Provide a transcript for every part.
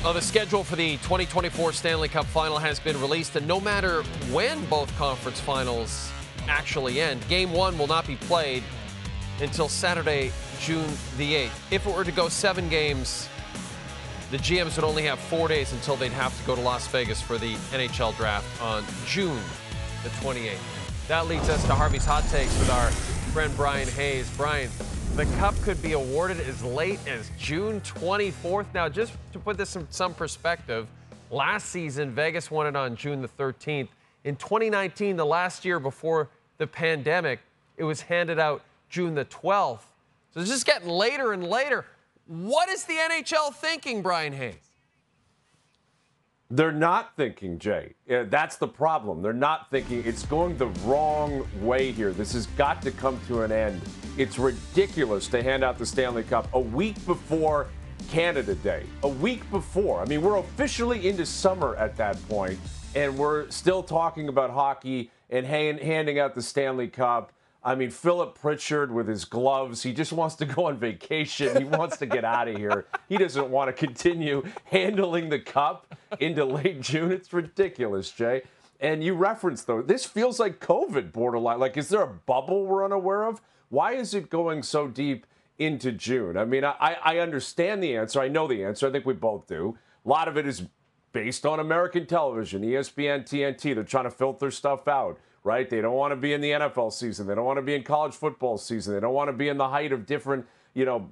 Well, the schedule for the 2024 Stanley Cup Final has been released, and no matter when both conference finals actually end, Game 1 will not be played until Saturday, June the 8th. If it were to go 7 games, the GMs would only have 4 days until they'd have to go to Las Vegas for the NHL draft on June the 28th. That leads us to Harvey's Hot Takes with our friend Bryan Hayes. Bryan, the Cup could be awarded as late as June 24th. Now, just to put this in some perspective, last season, Vegas won it on June the 13th. In 2019, the last year before the pandemic, it was handed out June the 12th. So it's just getting later and later. What is the NHL thinking, Bryan Hayes? They're not thinking, Jay. That's the problem. They're not thinking. It's going the wrong way here. This has got to come to an end. It's ridiculous to hand out the Stanley Cup a week before Canada Day. A week before. I mean, we're officially into summer at that point, and we're still talking about hockey and handing out the Stanley Cup. I mean, Philip Pritchard with his gloves, he just wants to go on vacation. He wants to get out of here. He doesn't want to continue handling the cup into late June. It's ridiculous, Jay. And you referenced, though, this feels like COVID borderline. Like, is there a bubble we're unaware of? Why is it going so deep into June? I mean, I understand the answer. I know the answer. I think we both do. A lot of it is based on American television, ESPN, TNT. They're trying to filter stuff out. Right? They don't want to be in the NFL season. They don't want to be in college football season. They don't want to be in the height of different,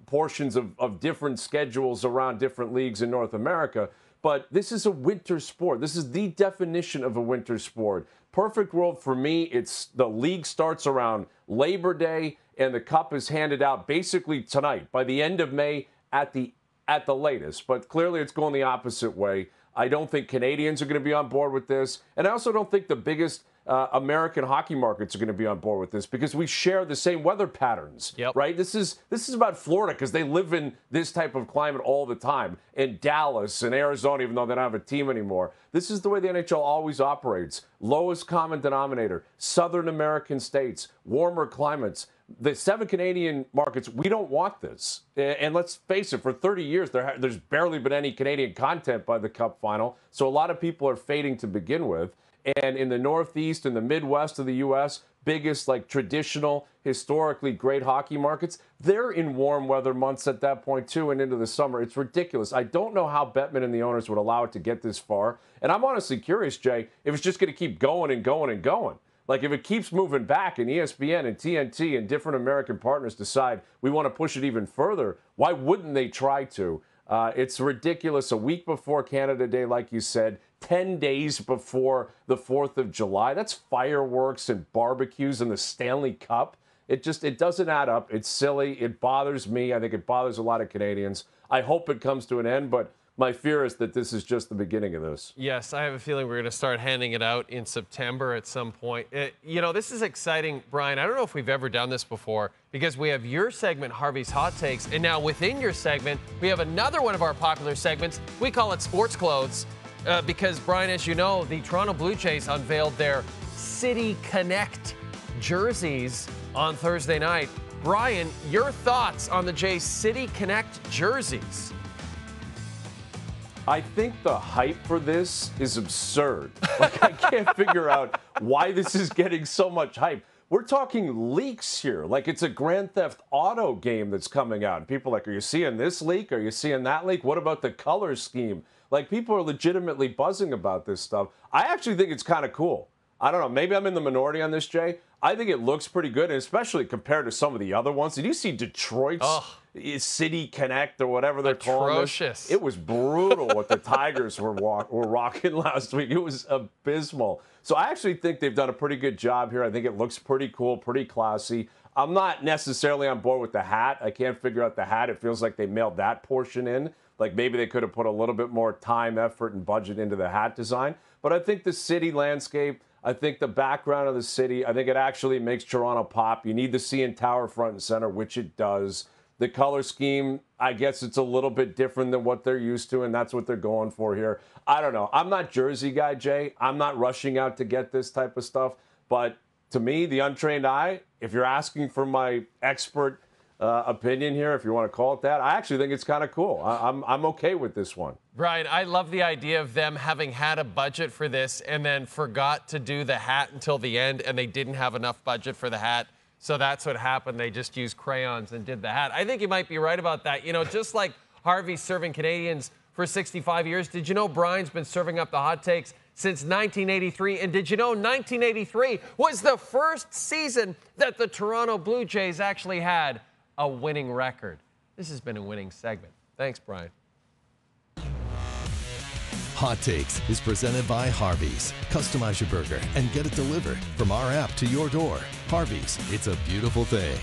portions of different schedules around different leagues in North America. But this is a winter sport. This is the definition of a winter sport. Perfect world for me, it's the league starts around Labor Day and the cup is handed out basically tonight, by the end of May at the latest. But clearly it's going the opposite way. I don't think Canadians are going to be on board with this. And I also don't think the biggest American hockey markets are going to be on board with this because we share the same weather patterns, right? This is about Florida because they live in this type of climate all the time. And Dallas and Arizona, even though they don't have a team anymore. This is the way the NHL always operates. Lowest common denominator, Southern American states, warmer climates. The 7 Canadian markets, we don't want this. And let's face it, for 30 years, there's barely been any Canadian content by the Cup Final. So a lot of people are fading to begin with. And in the Northeast and the Midwest of the U.S., biggest, traditional, historically great hockey markets, they're in warm weather months at that point, too, and into the summer. It's ridiculous. I don't know how Bettman and the owners would allow it to get this far. And I'm honestly curious, Jay, if it's just going to keep going and going and going. Like, if it keeps moving back and ESPN and TNT and different American partners decide we want to push it even further, why wouldn't they try to? It's ridiculous. A week before Canada Day, like you said, 10 days before the 4th of July. That's fireworks and barbecues and the Stanley Cup. It doesn't add up. It's silly. It bothers me. I think it bothers a lot of Canadians. I hope it comes to an end, but my fear is that this is just the beginning of this. Yes, I have a feeling we're going to start handing it out in September at some point. This is exciting, Bryan. I don't know if we've ever done this before because we have your segment, Harvey's Hot Takes, and now within your segment, we have another one of our popular segments. We call it Sports Clothes because, Bryan, as you know, the Toronto Blue Jays unveiled their City Connect jerseys on Thursday night. Bryan, your thoughts on the Jays City Connect jerseys? I think the hype for this is absurd. I can't figure out why this is getting so much hype. We're talking leaks here. It's a Grand Theft Auto game that's coming out. And people are like, are you seeing this leak? Are you seeing that leak? What about the color scheme? People are legitimately buzzing about this stuff. I actually think it's kind of cool. I don't know. Maybe I'm in the minority on this, Jay. I think it looks pretty good, and especially compared to some of the other ones. Did you see Detroit's City Connect or whatever they're calling it? Atrocious. It was brutal what the Tigers were rocking last week. It was abysmal. So I actually think they've done a pretty good job here. I think it looks pretty cool, pretty classy. I'm not necessarily on board with the hat. I can't figure out the hat. It feels like they mailed that portion in. Maybe they could have put a little bit more time, effort, and budget into the hat design. But I think the city landscape, I think the background of the city, I think it actually makes Toronto pop. You need the CN Tower front and center, which it does. The color scheme, I guess it's a little bit different than what they're used to, and that's what they're going for here. I don't know. I'm not Jersey guy, Jay. I'm not rushing out to get this type of stuff. But to me, the untrained eye, if you're asking for my expert opinion here, if you want to call it that. I actually think it's kind of cool. I'm okay with this one. Brian, I love the idea of them having had a budget for this and then forgot to do the hat until the end, and they didn't have enough budget for the hat. So that's what happened. They just used crayons and did the hat. I think you might be right about that. You know, just like Harvey's serving Canadians for 65 years, did you know Brian's been serving up the hot takes since 1983? And did you know 1983 was the first season that the Toronto Blue Jays actually had a winning record? This has been a winning segment. Thanks, Brian. Hot Takes is presented by Harvey's. Customize your burger and get it delivered from our app to your door. Harvey's, it's a beautiful thing.